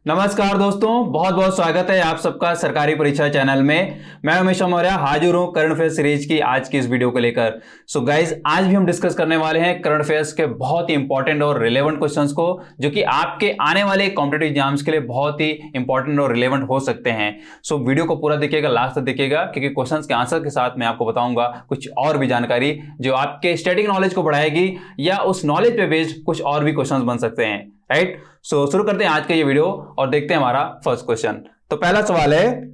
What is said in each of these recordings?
नमस्कार दोस्तों, बहुत बहुत स्वागत है आप सबका सरकारी परीक्षा चैनल में। मैं हमेशा मौर्य हाजिर हूँ करंट अफेयर्स सीरीज की आज की इस वीडियो को लेकर। सो गाइज, आज भी हम डिस्कस करने वाले हैं करंट अफेयर्स के बहुत ही इंपॉर्टेंट और रिलेवेंट क्वेश्चंस को, जो कि आपके आने वाले कॉम्पिटेटिव एग्जाम्स के लिए बहुत ही इंपॉर्टेंट और रिलेवेंट हो सकते हैं। सो वीडियो को पूरा देखिएगा, लास्ट तक देखिएगा, क्योंकि क्वेश्चंस के आंसर के साथ मैं आपको बताऊंगा कुछ और भी जानकारी जो आपके स्टैटिक नॉलेज को बढ़ाएगी, या उस नॉलेज पे बेस्ड कुछ और भी क्वेश्चंस बन सकते हैं। राइट, सो शुरू करते हैं आज का ये वीडियो और देखते हैं हमारा फर्स्ट क्वेश्चन। तो पहला सवाल है,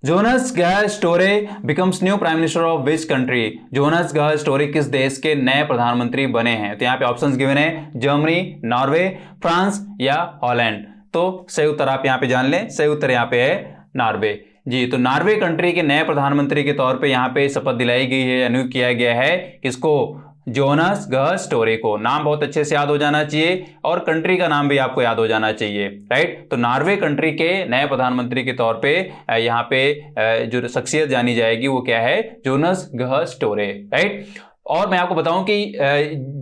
जोनास गाह storey becomes new prime minister of which country? Jonas गाह स्टोरे किस देश के नए प्रधानमंत्री बने हैं? तो यहां पे ऑप्शंस गिवन है, जर्मनी, नॉर्वे, फ्रांस या हॉलैंड। तो सही उत्तर आप यहां पे जान लें, सही उत्तर यहां पे है नॉर्वे जी। तो नॉर्वे कंट्री के नए प्रधानमंत्री के तौर पे यहां पे शपथ दिलाई गई है, नियुक्त किया गया है किसको? जोनास गाह स्टोरे को। नाम बहुत अच्छे से याद हो जाना चाहिए और कंट्री का नाम भी आपको याद हो जाना चाहिए। राइट, तो नॉर्वे कंट्री के नए प्रधानमंत्री के तौर पे यहाँ पे जो शख्सियत जानी जाएगी वो क्या है? जोनास गाह स्टोरे। राइट, और मैं आपको बताऊं कि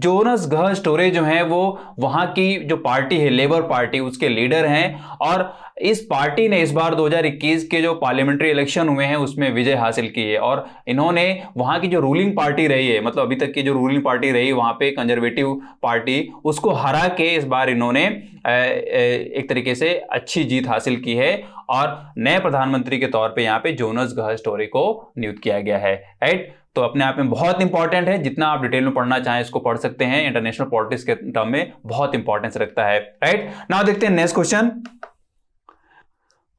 जोनास गाह स्टोरे जो है वो वहां की जो पार्टी है, लेबर पार्टी, उसके लीडर हैं। और इस पार्टी ने इस बार 2021 के जो पार्लियामेंट्री इलेक्शन हुए हैं उसमें विजय हासिल की है, और इन्होंने वहां की जो रूलिंग पार्टी रही है, मतलब अभी तक की जो रूलिंग पार्टी रही वहां पे कंजर्वेटिव पार्टी, उसको हरा के इस बार इन्होंने एक तरीके से अच्छी जीत हासिल की है, और नए प्रधानमंत्री के तौर पे यहाँ पे जोनास गाह स्टोरे को नियुक्त किया गया है। राइट, तो अपने आप में बहुत इंपॉर्टेंट है, जितना आप डिटेल में पढ़ना चाहें इसको पढ़ सकते हैं, इंटरनेशनल पॉलिटिक्स के टर्म में बहुत इंपॉर्टेंस रखता है। राइट, नाउ देखते हैं next question.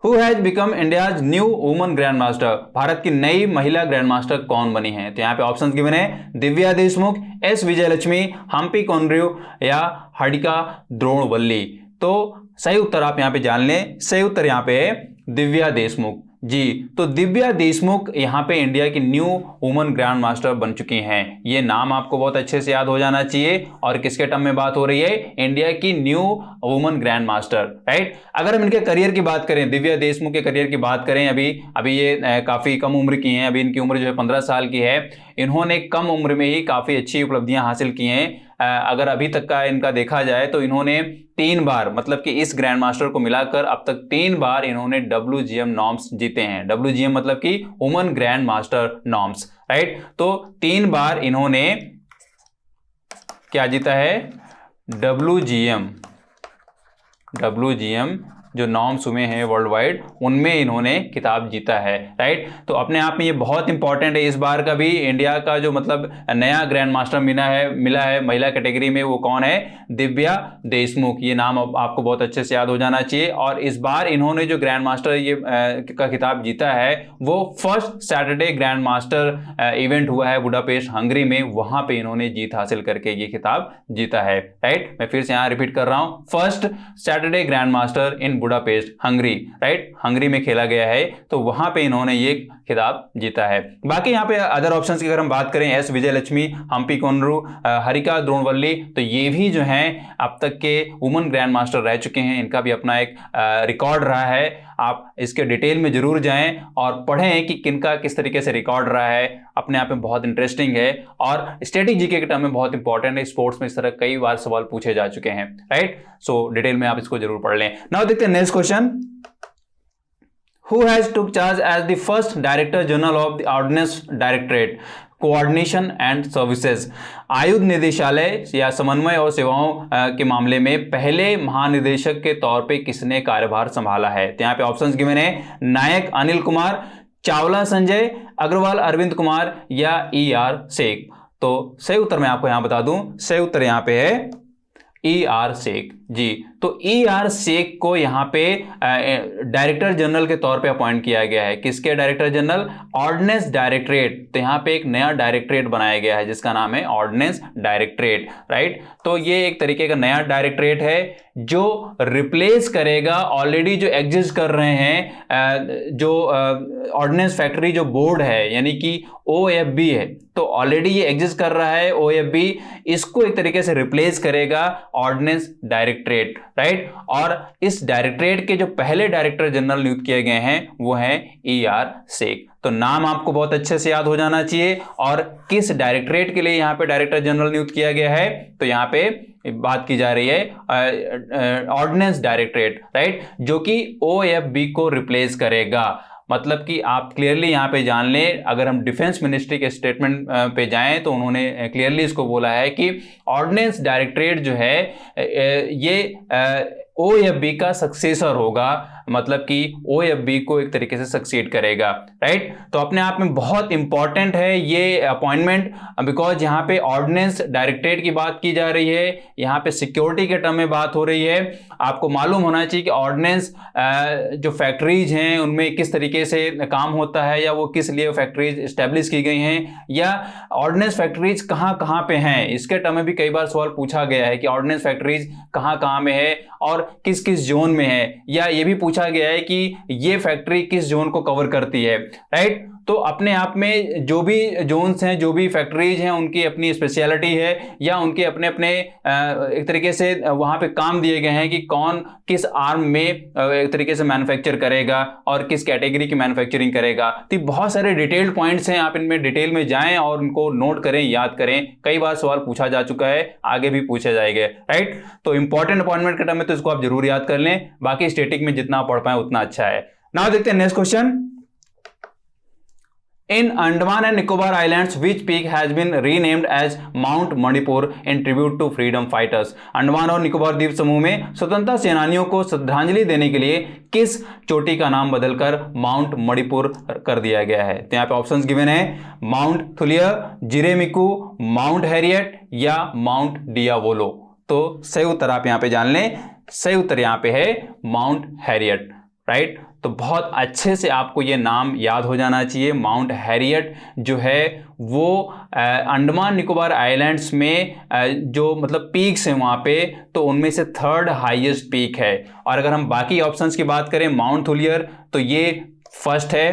Who has become India's new woman grand master? Bharat की नई महिला ग्रैंड मास्टर कौन बनी है? तो यहाँ पे ऑप्शंस गिवन है, दिव्या देशमुख, एस विजयलक्ष्मी, हम्पी कौंड्रू या हरिका द्रोणवल्ली। तो सही उत्तर आप यहाँ पे जान लें, सही उत्तर यहाँ पे है दिव्या देशमुख जी। तो दिव्या देशमुख यहाँ पे इंडिया की न्यू वुमन ग्रैंड मास्टर बन चुकी हैं। ये नाम आपको बहुत अच्छे से याद हो जाना चाहिए। और किसके टर्म में बात हो रही है? इंडिया की new woman grand master. Right, अगर हम इनके करियर की बात करें, दिव्या देशमुख के करियर की बात करें, अभी ये काफी कम उम्र की हैं, अभी इनकी उम्र जो है 15 साल की है। इन्होंने कम उम्र में ही काफी अच्छी उपलब्धियां हासिल की हैं। अगर अभी तक का इनका देखा जाए तो इन्होंने 3 बार, मतलब कि इस ग्रैंड मास्टर को मिलाकर अब तक 3 बार इन्होंने WGM नॉर्म्स जीते हैं। WGM मतलब कि woman grand master norms. Right, तो 3 बार इन्होंने क्या जीता है? WGM जो नॉर्म्स हुए हैं वर्ल्ड वाइड, उनमें इन्होंने खिताब जीता है। राइट, तो अपने आप में ये बहुत इंपॉर्टेंट है। इस बार का भी इंडिया का जो मतलब नया ग्रैंड मास्टर मिला है महिला कैटेगरी में, वो कौन है? दिव्या देशमुख। ये नाम आपको बहुत अच्छे से याद हो जाना चाहिए। और इस बार इन्होंने जो ग्रैंड मास्टर ये का खिताब जीता है, वो first Saturday grand master event हुआ है बुडापेस्ट हंगरी में, वहां पे इन्होंने जीत हासिल करके ये खिताब जीता है। राइट, मैं फिर से यहाँ रिपीट कर रहा हूं, first Saturday grand master in Budapest Hungary. Right, Hungary में खेला गया है, तो वहां पे इन्होंने ये खिताब जीता है। बाकी यहाँ पे अदर ऑप्शंस की अगर हम बात करें, एस विजयलक्ष्मी, हम्पी कौंड्रू, हरिका द्रोणवल्ली, तो ये भी जो हैं अब तक के वुमन ग्रैंड मास्टर रह चुके हैं। इनका भी अपना एक रिकॉर्ड रहा है। आप इसके डिटेल में जरूर जाएं और पढ़ें कि किनका किस तरीके से रिकॉर्ड रहा है। अपने आप में बहुत इंटरेस्टिंग है और स्टैटिक जीके के टर्म में बहुत इंपॉर्टेंट है। स्पोर्ट्स में इस तरह कई बार सवाल पूछे जा चुके हैं। राइट, सो डिटेल में आप इसको जरूर पढ़ लें। नाउ देखते हैं next question. Who has took charge as the first Director General of the Ordnance Directorate, coordination and services? आयुध निदेशालय या समन्वय और सेवाओं के मामले में पहले महानिदेशक के तौर पे किसने कार्यभार संभाला है? तो यहाँ पे ऑप्शंस गिवन है, नायक अनिल कुमार, चावला संजय, अग्रवाल अरविंद कुमार या ER शेख। तो सही उत्तर मैं आपको यहां बता दूं, सही उत्तर यहां पे है ER शेख जी। तो ER शेख को यहाँ पे डायरेक्टर जनरल के तौर पे अपॉइंट किया गया है। किसके डायरेक्टर जनरल? Ordinance directorate. तो यहाँ पे एक नया डायरेक्टरेट बनाया गया है जिसका नाम है ऑर्डिनेंस डायरेक्टरेट। राइट, तो ये एक तरीके का नया डायरेक्टरेट है जो रिप्लेस करेगा ऑलरेडी जो एग्जिस्ट कर रहे हैं जो ऑर्डिनेंस फैक्ट्री जो बोर्ड है, यानी कि OFB है। तो ऑलरेडी ये एग्जिस्ट कर रहा है OFB, इसको एक तरीके से रिप्लेस करेगा ऑर्डिनेंस डायरेक्टरेट। राइट, और इस डायरेक्टरेट के जो पहले डायरेक्टर जनरल नियुक्त किए गए हैं वो हैं ER शेख। तो नाम आपको बहुत अच्छे से याद हो जाना चाहिए। और किस डायरेक्टरेट के लिए यहाँ पे डायरेक्टर जनरल नियुक्त किया गया है? तो यहाँ पे बात की जा रही है ऑर्डिनेंस डायरेक्टरेट, राइट, जो कि OFB को रिप्लेस करेगा। मतलब कि आप क्लियरली यहाँ पे जान लें, अगर हम डिफेंस मिनिस्ट्री के स्टेटमेंट पे जाएं तो उन्होंने क्लियरली इसको बोला है कि ऑर्डिनेंस डायरेक्टरेट जो है ये OFB का सक्सेसर होगा, मतलब कि OFB को एक तरीके से सक्सीड करेगा, राइट। तो अपने आप में बहुत इंपॉर्टेंट है ये अपॉइंटमेंट, बिकॉज यहाँ पे ऑर्डिनेंस डायरेक्टरेट की बात की जा रही है, यहाँ पे सिक्योरिटी के टर्म में बात हो रही है। आपको मालूम होना चाहिए कि ऑर्डिनेंस जो फैक्ट्रीज हैं उनमें किस तरीके से काम होता है, या वो किस लिए फैक्ट्रीज इस्टेब्लिश की गई हैं, या ऑर्डिनेंस फैक्ट्रीज कहाँ कहाँ पे हैं। इसके टर्म में भी कई बार सवाल पूछा गया है कि ऑर्डिनेंस फैक्ट्रीज कहाँ कहाँ में है और किस किस जोन में है, या ये भी पूछा गया है कि ये फैक्ट्री किस जोन को कवर करती है, राइट। तो अपने आप में जो भी जोन्स हैं, जो भी फैक्ट्रीज हैं, उनकी अपनी स्पेशलिटी है, या उनके अपने अपने एक तरीके से वहाँ पे काम दिए गए हैं कि कौन किस आर्म में एक तरीके से मैन्युफैक्चर करेगा और किस कैटेगरी की मैन्युफैक्चरिंग करेगा। तो बहुत सारे डिटेल्ड पॉइंट्स हैं, आप इनमें डिटेल में जाएं और उनको नोट करें, याद करें। कई बार सवाल पूछा जा चुका है, आगे भी पूछे जाएंगे, राइट। तो इंपॉर्टेंट अपॉइंटमेंट के टाइम में तो इसको आप जरूर याद कर लें, बाकी स्टैटिक में जितना पढ़ पाए उतना अच्छा है। नाउ देखते हैं next question. In Andaman and Nicobar Islands, which peak has been renamed as Mount Manipur in tribute to freedom fighters? Andaman और निकोबार द्वीप समूह में स्वतंत्रता सेनानियों को श्रद्धांजलि देने के लिए किस चोटी का नाम बदलकर माउंट मणिपुर कर दिया गया है? तो यहाँ पे ऑप्शंस गिवन है, माउंट थुलियर, जिरेमिकू, माउंट हैरियट या माउंट डियावोलो। तो सही उत्तर आप यहाँ पे जान लें, सही उत्तर यहाँ पे है माउंट हैरियट, राइट। तो बहुत अच्छे से आपको ये नाम याद हो जाना चाहिए। माउंट हैरियट जो है वो अंडमान निकोबार आइलैंड्स में जो मतलब पीक्स हैं वहाँ पे, तो उनमें से 3rd हाईएस्ट पीक है। और अगर हम बाकी ऑप्शंस की बात करें, माउंट थुलियर तो ये फर्स्ट है,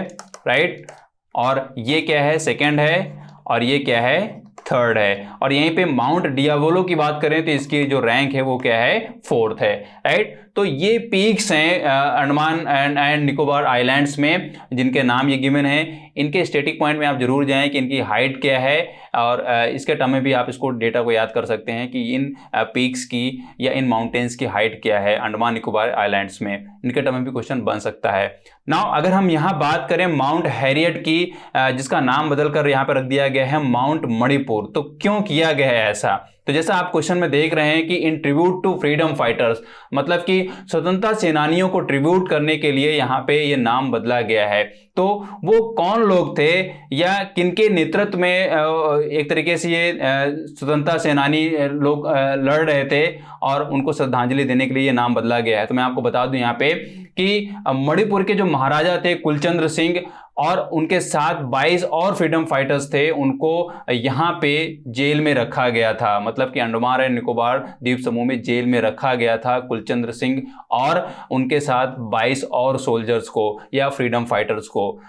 राइट, और ये क्या है, सेकंड है, और ये क्या है, 3rd है। और यहीं पे माउंट डियावोलो की बात करें तो इसकी जो रैंक है वो क्या है, 4th है, राइट। तो ये पीक्स हैं अंडमान एंड निकोबार आइलैंड्स में जिनके नाम ये गिवन है। इनके स्टैटिक पॉइंट में आप जरूर जाएं कि इनकी हाइट क्या है, और इसके टर्म में भी आप इसको डेटा को याद कर सकते हैं कि इन पीक्स की या इन माउंटेन्स की हाइट क्या है अंडमान निकोबार आइलैंड्स में। इनके टर्म में भी क्वेश्चन बन सकता है। नाउ अगर हम यहाँ बात करें माउंट हैरियट की, जिसका नाम बदलकर यहाँ पर रख दिया गया है माउंट मणिपुर, तो क्यों किया गया है ऐसा? तो जैसा आप क्वेश्चन में देख रहे हैं कि इन ट्रिब्यूट टू फ्रीडम फाइटर्स, मतलब कि स्वतंत्रता सेनानियों को ट्रिब्यूट करने के लिए यहाँ पे ये नाम बदला गया है। तो वो कौन लोग थे या किनके नेतृत्व में एक तरीके से ये स्वतंत्रता सेनानी लोग लड़ रहे थे और उनको श्रद्धांजलि देने के लिए ये नाम बदला गया है? तो मैं आपको बता दूं यहाँ पे कि मणिपुर के जो महाराजा थे कुलचंद्र सिंह और उनके साथ 22 और फ्रीडम फाइटर्स थे, उनको यहाँ पे जेल में रखा गया था। मतलब कि अंडमान एंड निकोबार द्वीप समूह में जेल में रखा गया था कुलचंद्र सिंह और उनके साथ 22 और सोल्जर्स को या फ्रीडम फाइटर्स को।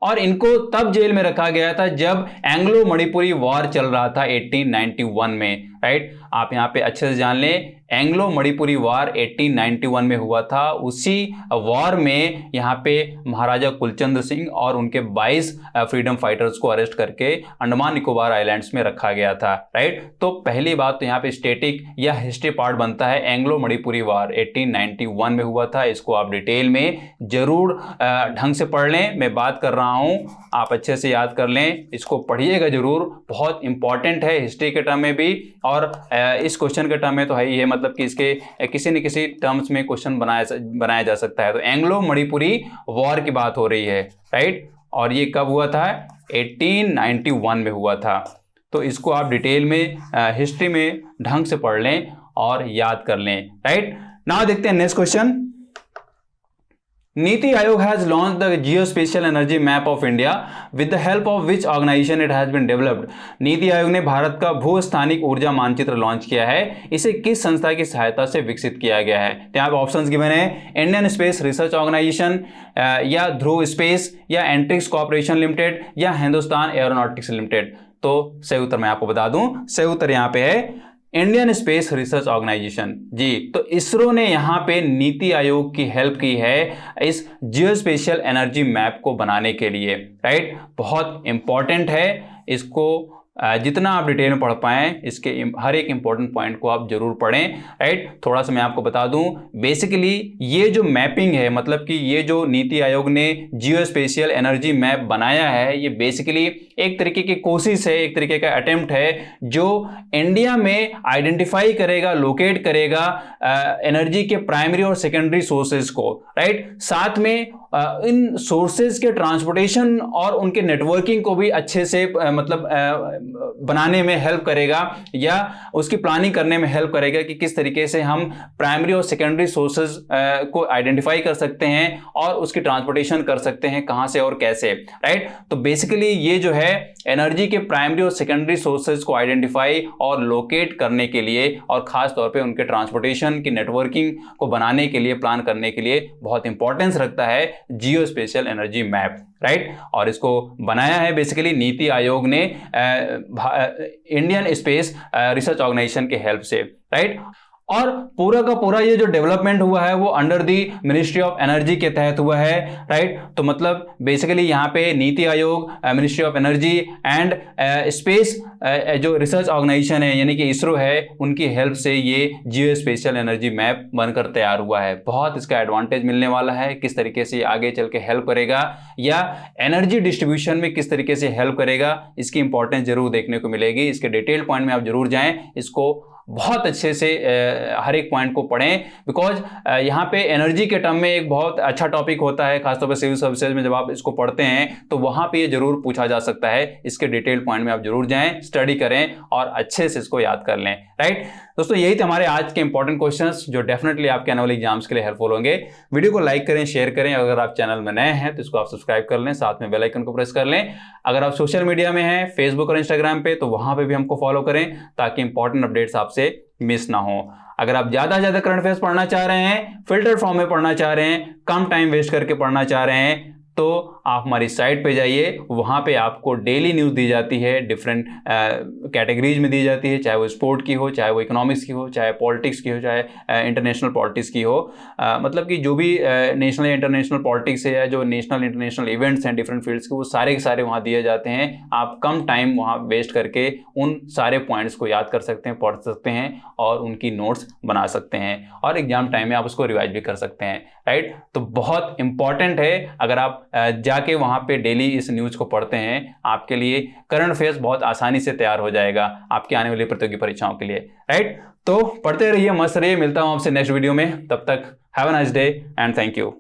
और इनको तब जेल में रखा गया था जब एंग्लो मणिपुरी वॉर चल रहा था 1891 में, राइट। आप यहाँ पे अच्छे से जान लें, एंग्लो मणिपुरी वॉर 1891 में हुआ था। उसी वॉर में यहाँ पे महाराजा कुलचंद्र सिंह और उनके 22 फ्रीडम फाइटर्स को अरेस्ट करके अंडमान निकोबार आइलैंड्स में रखा गया था, राइट। तो पहली बात तो यहाँ पे स्टैटिक या हिस्ट्री पार्ट बनता है। एंग्लो मणिपुरी वॉर 1891 में हुआ था, इसको आप डिटेल में जरूर ढंग से पढ़ लें। मैं बात कर रहा हूँ, आप अच्छे से याद कर लें, इसको पढ़िएगा जरूर, बहुत इंपॉर्टेंट है हिस्ट्री के टर्म में भी और इस क्वेश्चन के टर्म में तो है ही है। मतलब कि इसके किसी न किसी टर्म्स में क्वेश्चन बनाया जा सकता है। तो एंग्लो मणिपुरी वॉर की बात हो रही है, राइट। और ये कब हुआ था? 1891 में हुआ था। तो इसको आप डिटेल में हिस्ट्री में ढंग से पढ़ लें और याद कर लें, राइट। नाउ देखते हैं next question. NITI Aayog has launched the geospatial energy map of India with the help of which organization it has been developed। NITI Aayog ने भारत का भू-स्थानिक ऊर्जा मानचित्र लॉन्च किया है। इसे किस संस्था की सहायता से विकसित किया गया है? तो यहाँ पे ऑप्शंस गिवन है, इंडियन स्पेस रिसर्च ऑर्गेनाइजेशन या ध्रुव स्पेस या एंट्रिक्स कॉर्पोरेशन लिमिटेड या हिंदुस्तान एरोनॉटिक्स लिमिटेड। तो सही उत्तर मैं आपको बता दूं, सही उत्तर यहाँ पे है इंडियन स्पेस रिसर्च ऑर्गेनाइजेशन जी। तो इसरो ने यहाँ पे नीति आयोग की हेल्प की है इस जियोस्पेशियल एनर्जी मैप को बनाने के लिए, राइट। बहुत इंपॉर्टेंट है, इसको जितना आप डिटेल में पढ़ पाएँ इसके हर एक इंपॉर्टेंट पॉइंट को आप जरूर पढ़ें, राइट। थोड़ा सा मैं आपको बता दूं, बेसिकली ये जो मैपिंग है, मतलब कि ये जो नीति आयोग ने जियो स्पेशियल एनर्जी मैप बनाया है, ये बेसिकली एक तरीके की कोशिश है, एक तरीके का अटेम्प्ट है जो इंडिया में आइडेंटिफाई करेगा, लोकेट करेगा एनर्जी के प्राइमरी और सेकेंडरी सोर्सेज को, राइट। साथ में इन सोर्सेज के ट्रांसपोर्टेशन और उनके नेटवर्किंग को भी अच्छे से मतलब बनाने में हेल्प करेगा, या उसकी प्लानिंग करने में हेल्प करेगा कि किस तरीके से हम प्राइमरी और सेकेंडरी सोर्सेज को आइडेंटिफाई कर सकते हैं और उसकी ट्रांसपोर्टेशन कर सकते हैं, कहां से और कैसे, राइट। तो बेसिकली ये जो है एनर्जी के प्राइमरी और सेकेंडरी सोर्सेज को आइडेंटिफाई और लोकेट करने के लिए और खास तौर पे उनके ट्रांसपोर्टेशन की नेटवर्किंग को बनाने के लिए, प्लान करने के लिए बहुत इंपॉर्टेंस रखता है जियो स्पेशियल एनर्जी मैप, राइट। और इसको बनाया है बेसिकली नीति आयोग ने इंडियन स्पेस रिसर्च ऑर्गेनाइजेशन के हेल्प से, राइट। और पूरा का पूरा ये जो डेवलपमेंट हुआ है वो under the ministry of energy के तहत हुआ है, राइट। तो मतलब बेसिकली यहाँ पे NITI Aayog, ministry of energy and space जो रिसर्च ऑर्गेनाइजेशन है यानी कि इसरो है, उनकी हेल्प से ये जियो स्पेशियल एनर्जी मैप बनकर तैयार हुआ है। बहुत इसका एडवांटेज मिलने वाला है, किस तरीके से आगे चल के हेल्प करेगा या एनर्जी डिस्ट्रीब्यूशन में किस तरीके से हेल्प करेगा, इसकी इंपॉर्टेंस जरूर देखने को मिलेगी। इसके डिटेल पॉइंट में आप जरूर जाएं, इसको बहुत अच्छे से हर एक पॉइंट को पढ़ें, बिकॉज यहाँ पे एनर्जी के टर्म में एक बहुत अच्छा टॉपिक होता है, खासतौर पे सिविल सर्विसेज में जब आप इसको पढ़ते हैं तो वहाँ पे ये जरूर पूछा जा सकता है। इसके डिटेल पॉइंट में आप जरूर जाएं, स्टडी करें और अच्छे से इसको याद कर लें, राइट। दोस्तों यही थे हमारे आज के इंपॉर्टेंट क्वेश्चंस जो डेफिनेटली आपके आने वाले एग्जाम्स के लिए हेल्पफुल होंगे। वीडियो को लाइक करें, शेयर करें, अगर आप चैनल में नए हैं तो इसको आप सब्सक्राइब कर लें, साथ में बेल आइकन को प्रेस कर लें। अगर आप सोशल मीडिया में हैं, फेसबुक और इंस्टाग्राम पे, तो वहां पे भी हमको फॉलो करें ताकि इंपॉर्टेंट अपडेट्स आपसे मिस ना हो। अगर आप ज्यादा से ज्यादा करंट अफेयर्स पढ़ना चाह रहे हैं, फिल्टर फॉर्म में पढ़ना चाह रहे हैं, कम टाइम वेस्ट करके पढ़ना चाह रहे हैं, तो आप हमारी साइट पे जाइए, वहाँ पे आपको डेली न्यूज़ दी जाती है, डिफरेंट कैटेगरीज में दी जाती है, चाहे वो स्पोर्ट की हो, चाहे वो इकोनॉमिक्स की हो, चाहे पॉलिटिक्स की हो, चाहे इंटरनेशनल पॉलिटिक्स की हो। मतलब कि जो भी नेशनल या इंटरनेशनल पॉलिटिक्स है या जो नेशनल इंटरनेशनल इवेंट्स हैं डिफरेंट फील्ड्स के, वो सारे के सारे वहाँ दिए जाते हैं। आप कम टाइम वहाँ वेस्ट करके उन सारे पॉइंट्स को याद कर सकते हैं, पढ़ सकते हैं और उनकी नोट्स बना सकते हैं और एग्जाम टाइम में आप उसको रिवाइज भी कर सकते हैं, राइट। तो बहुत इंपॉर्टेंट है, अगर आप जाके वहाँ पे डेली इस न्यूज़ को पढ़ते हैं, आपके लिए करंट अफेयर्स बहुत आसानी से तैयार हो जाएगा आपकी आने वाली प्रतियोगी परीक्षाओं के लिए, राइट। तो पढ़ते रहिए, मस्त रहिए, मिलता हूँ आपसे नेक्स्ट वीडियो में, तब तक have a nice day and thank you.